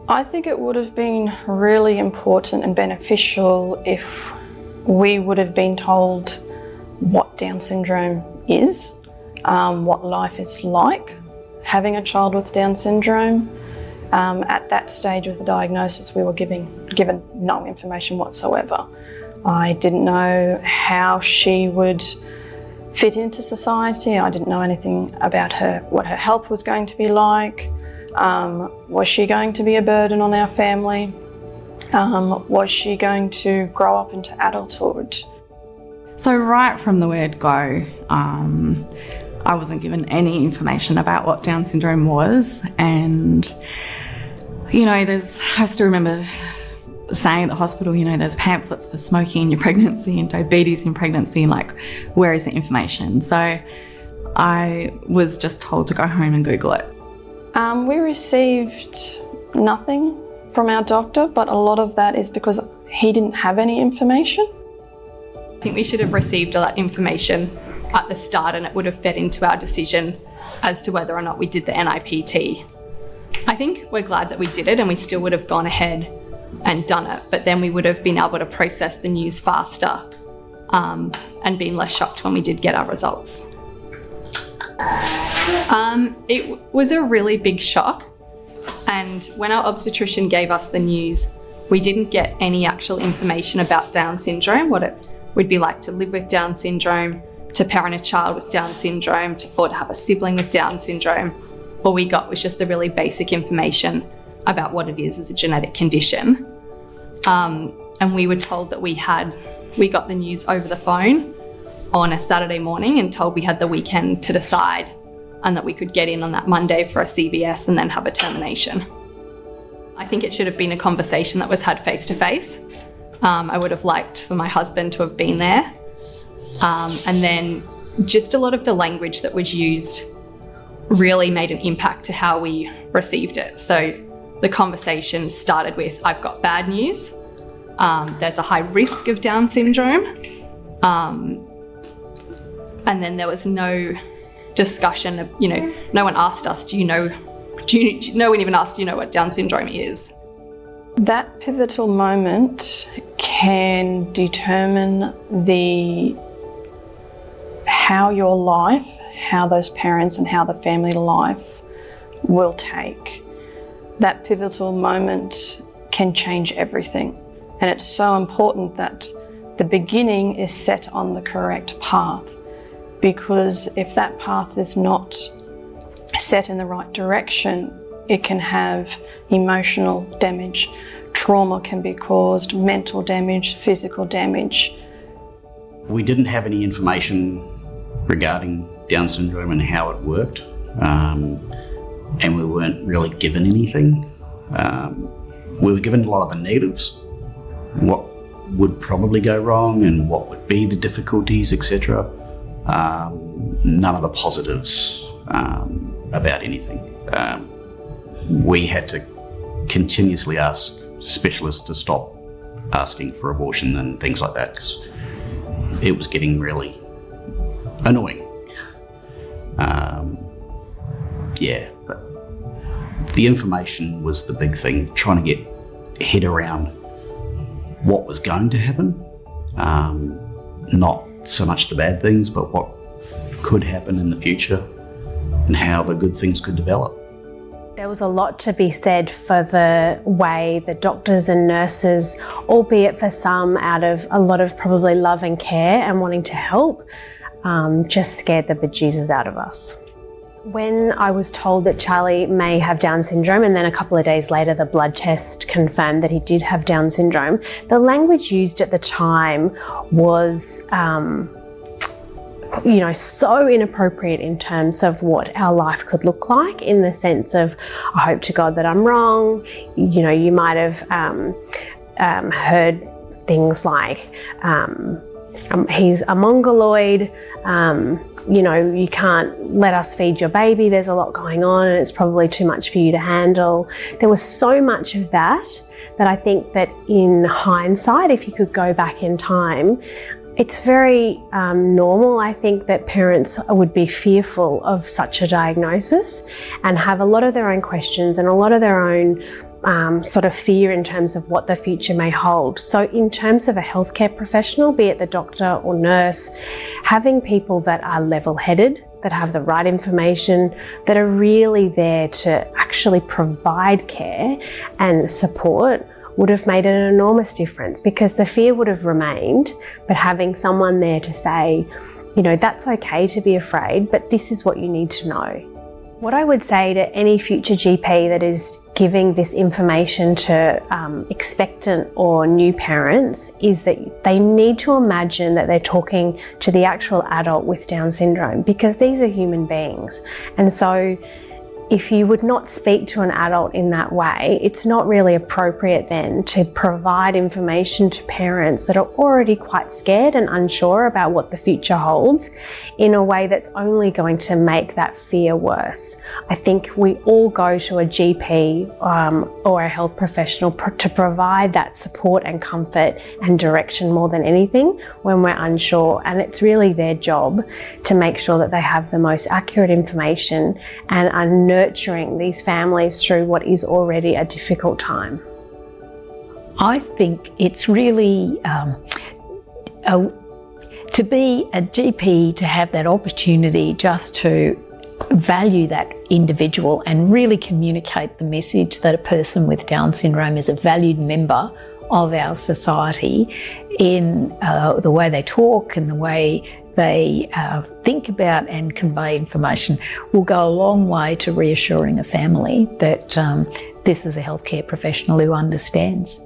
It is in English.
I think it would have been really important and beneficial if we would have been told what Down syndrome is, what life is like having a child with Down syndrome. At that stage of the diagnosis, we were given no information whatsoever. I didn't know how she would fit into society. I didn't know anything about what her health was going to be like. Was she going to be a burden on our family? Was she going to grow up into adulthood? So right from the word go, I wasn't given any information about what Down syndrome was. And, you know, I still remember saying at the hospital, you know, there's pamphlets for smoking in your pregnancy and diabetes in pregnancy, and like, where is the information? So I was just told to go home and Google it. We received nothing from our doctor, but a lot of that is because he didn't have any information. I think we should have received all that information at the start, and it would have fed into our decision as to whether or not we did the NIPT. I think we're glad that we did it, and we still would have gone ahead and done it, but then we would have been able to process the news faster and been less shocked when we did get our results. It was a really big shock, and when our obstetrician gave us the news, we didn't get any actual information about Down syndrome, what it would be like to live with Down syndrome, to parent a child with Down syndrome, or to have a sibling with Down syndrome. All we got was just the really basic information about what it is as a genetic condition. And we were told that we got the news over the phone on a Saturday morning and told we had the weekend to decide, and that we could get in on that Monday for a CVS and then have a termination. I think it should have been a conversation that was had face to face. I would have liked for my husband to have been there. And then just a lot of the language that was used really made an impact to how we received it. So the conversation started with, I've got bad news. There's a high risk of Down syndrome. And then there was no discussion of, you know, no one asked us, no one even asked, do you know what Down syndrome is? That pivotal moment can determine how your life, how those parents and how the family life will take. That pivotal moment can change everything. And it's so important that the beginning is set on the correct path, because if that path is not set in the right direction, it can have emotional damage, trauma can be caused, mental damage, physical damage. We didn't have any information regarding Down syndrome and how it worked, and we weren't really given anything. We were given a lot of the negatives, what would probably go wrong and what would be the difficulties, etc. None of the positives about anything. We had to continuously ask specialists to stop asking for abortion and things like that, because it was getting really annoying. But the information was the big thing, trying to get head around what was going to happen, not so much the bad things, but what could happen in the future and how the good things could develop. There was a lot to be said for the way the doctors and nurses, albeit for some out of a lot of probably love and care and wanting to help, just scared the bejesus out of us. When I was told that Charlie may have Down syndrome, and then a couple of days later the blood test confirmed that he did have Down syndrome, the language used at the time was so inappropriate in terms of what our life could look like, in the sense of, I hope to God that I'm wrong. You know, you might have heard things like, he's a mongoloid, you can't let us feed your baby, there's a lot going on and it's probably too much for you to handle. There was so much of that I think that in hindsight, if you could go back in time, It's very normal, I think, that parents would be fearful of such a diagnosis and have a lot of their own questions and a lot of their own sort of fear in terms of what the future may hold. So in terms of a healthcare professional, be it the doctor or nurse, having people that are level-headed, that have the right information, that are really there to actually provide care and support would have made an enormous difference, because the fear would have remained, but having someone there to say, you know, that's okay to be afraid, but this is what you need to know. What I would say to any future GP that is giving this information to expectant or new parents is that they need to imagine that they're talking to the actual adult with Down syndrome, because these are human beings. And so if you would not speak to an adult in that way, it's not really appropriate then to provide information to parents that are already quite scared and unsure about what the future holds in a way that's only going to make that fear worse. I think we all go to a GP or a health professional to provide that support and comfort and direction more than anything when we're unsure, and it's really their job to make sure that they have the most accurate information and are nurturing these families through what is already a difficult time. I think it's really to be a GP, to have that opportunity just to value that individual and really communicate the message that a person with Down syndrome is a valued member of our society in the way they talk and the way they think about and convey information will go a long way to reassuring a family that this is a healthcare professional who understands.